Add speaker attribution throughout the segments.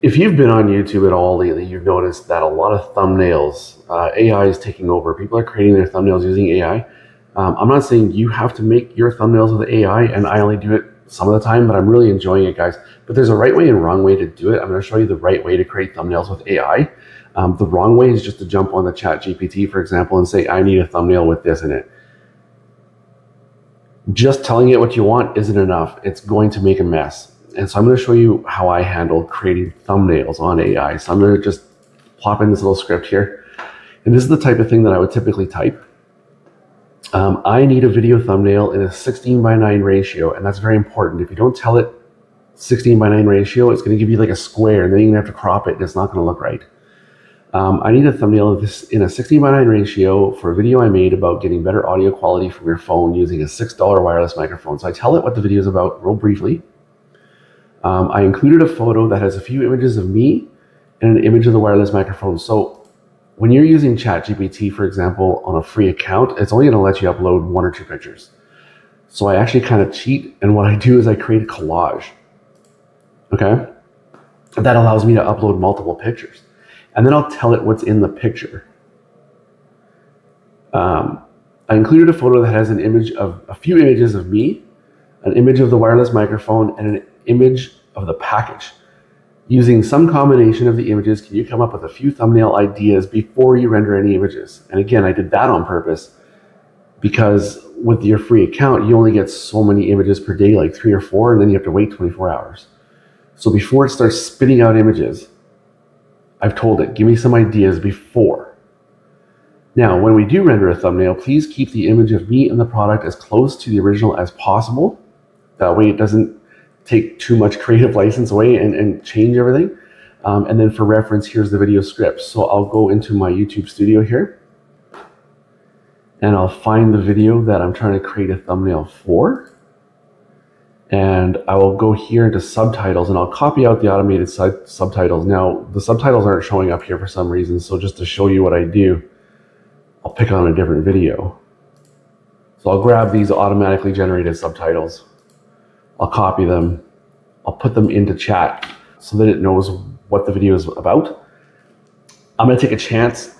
Speaker 1: If you've been on YouTube at all lately, you've noticed that a lot of thumbnails, AI is taking over. People are creating their thumbnails using AI. I'm not saying you have to make your thumbnails with AI, and I only do it some of the time, but I'm really enjoying it, guys. But there's a right way and wrong way to do it. I'm going to show you the right way to create thumbnails with AI. The wrong way is just to jump on the ChatGPT, for example, and say, I need a thumbnail with this in it. Just telling it what you want isn't enough. It's going to make a mess. And so I'm going to show you how I handle creating thumbnails on AI. So I'm going to just plop in this little script here. And this is the type of thing that I would typically type. I need a video thumbnail in a 16:9 ratio, and that's very important. If you don't tell it 16:9 ratio, it's going to give you like a square, and then you're going to have to crop it, and it's not going to look right. I need a thumbnail of this in a 16:9 ratio for a video I made about getting better audio quality from your phone using a $6 wireless microphone. So I tell it what the video is about real briefly. I included a photo that has a few images of me and an image of the wireless microphone. So when you're using ChatGPT, for example, on a free account, it's only going to let you upload 1 or 2 pictures. So I actually kind of cheat, and what I do is I create a collage. Okay? That allows me to upload multiple pictures. And then I'll tell it what's in the picture. I included a photo that has an image of a few images of me, an image of the wireless microphone, and an image of the package. Using some combination of the images, can you come up with a few thumbnail ideas before you render any images? And again, I did that on purpose because with your free account, you only get so many images per day, like 3 or 4, and then you have to wait 24 hours. So before it starts spitting out images, I've told it, give me some ideas before. Now, when we do render a thumbnail, please keep the image of me and the product as close to the original as possible. That way it doesn't take too much creative license away and change everything. And then for reference, here's the video script. So I'll go into my YouTube studio here, and I'll find the video that I'm trying to create a thumbnail for. And I will go here into subtitles, and I'll copy out the automated subtitles. Now, the subtitles aren't showing up here for some reason, so just to show you what I do, I'll pick on a different video. So I'll grab these automatically generated subtitles. I'll copy them. I'll put them into chat so that it knows what the video is about. I'm going to take a chance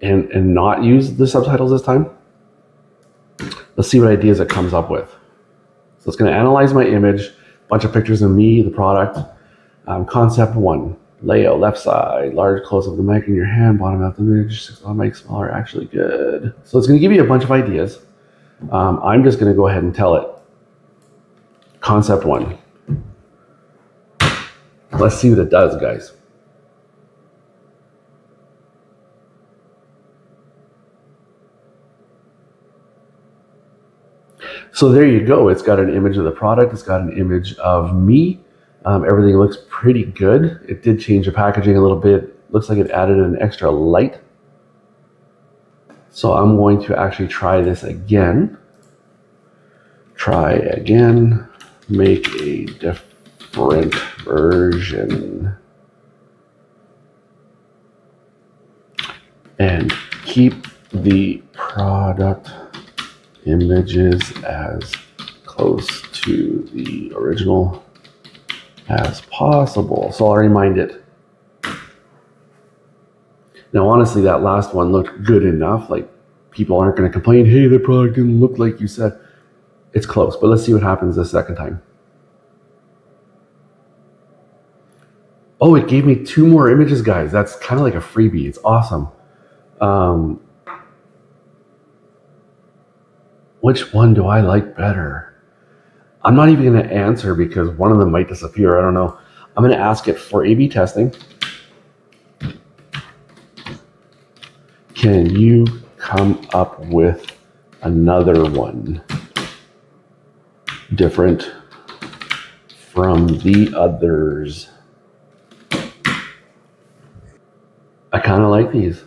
Speaker 1: and not use the subtitles this time. Let's see what ideas it comes up with. So it's going to analyze my image, a bunch of pictures of me, the product. Concept 1, layout, left side, large close-up of the mic in your hand, bottom of the image, 6 on mic smaller, actually good. So it's going to give you a bunch of ideas. I'm just going to go ahead and tell it. Concept 1. Let's see what it does, guys. So there you go. It's got an image of the product. It's got an image of me. Everything looks pretty good. It did change the packaging a little bit. Looks like it added an extra light. So I'm going to actually try this again. Try again. Make a different version. And keep the product images as close to the original as possible. So I'll remind it. Now, honestly, that last one looked good enough. Like, people aren't going to complain, hey, the product didn't look like you said. It's close, but let's see what happens the second time. Oh, it gave me 2 more images, guys. That's kind of like a freebie. It's awesome. Which one do I like better? I'm not even going to answer because one of them might disappear. I don't know. I'm going to ask it for A/B testing. Can you come up with another one different from the others? I kind of like these.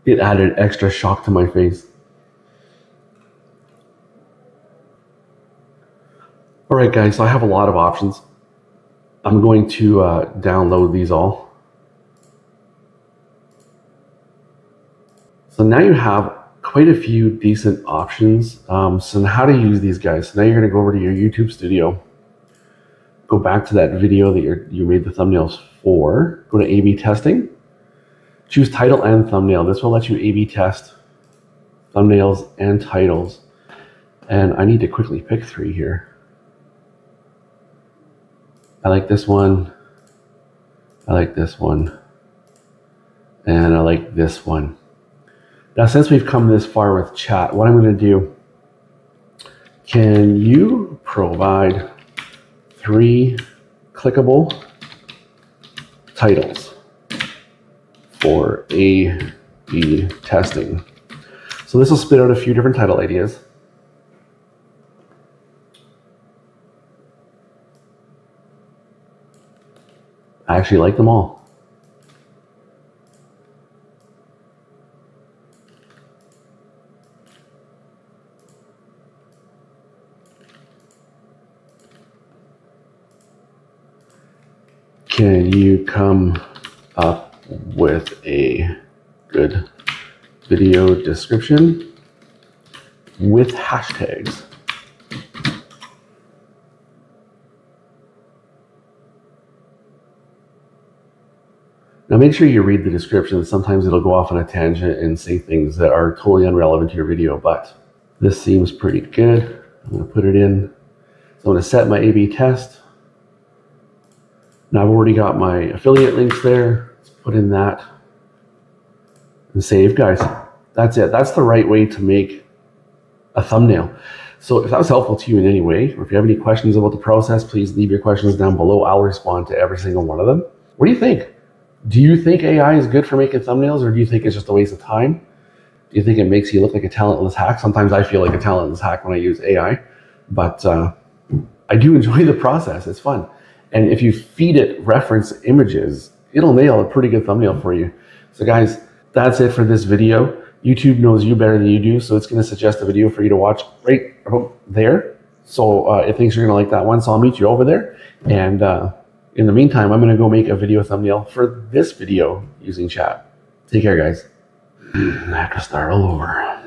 Speaker 1: It added extra shock to my face. All right, guys, so I have a lot of options. I'm going to download these all. So now you have quite a few decent options. So how to use these guys. So now you're going to go over to your YouTube studio, go back to that video that you made the thumbnails for, go to A/B testing, choose title and thumbnail. This will let you A/B test thumbnails and titles. And I need to quickly pick 3 here. I like this one, I like this one, and I like this one. Now, since we've come this far with chat, what I'm going to do, can you provide 3 clickable titles for A/B testing? So this will spit out a few different title ideas. I actually like them all. Can you come up with a good video description with hashtags? Now make sure you read the description. Sometimes it'll go off on a tangent and say things that are totally irrelevant to your video, but this seems pretty good. I'm going to put it in. So I'm going to set my A/B test. Now I've already got my affiliate links there. Let's put in that and save, guys. That's it. That's the right way to make a thumbnail. So if that was helpful to you in any way, or if you have any questions about the process, please leave your questions down below. I'll respond to every single one of them. What do you think? Do you think AI is good for making thumbnails, or do you think it's just a waste of time? Do you think it makes you look like a talentless hack? Sometimes I feel like a talentless hack when I use AI, but I do enjoy the process. It's fun. And if you feed it reference images, it'll nail a pretty good thumbnail for you. So guys, that's it for this video. YouTube knows you better than you do, so it's going to suggest a video for you to watch right about there. So it thinks you're going to like that one, so I'll meet you over there. And in the meantime, I'm going to go make a video thumbnail for this video using chat. Take care, guys. I have to start all over.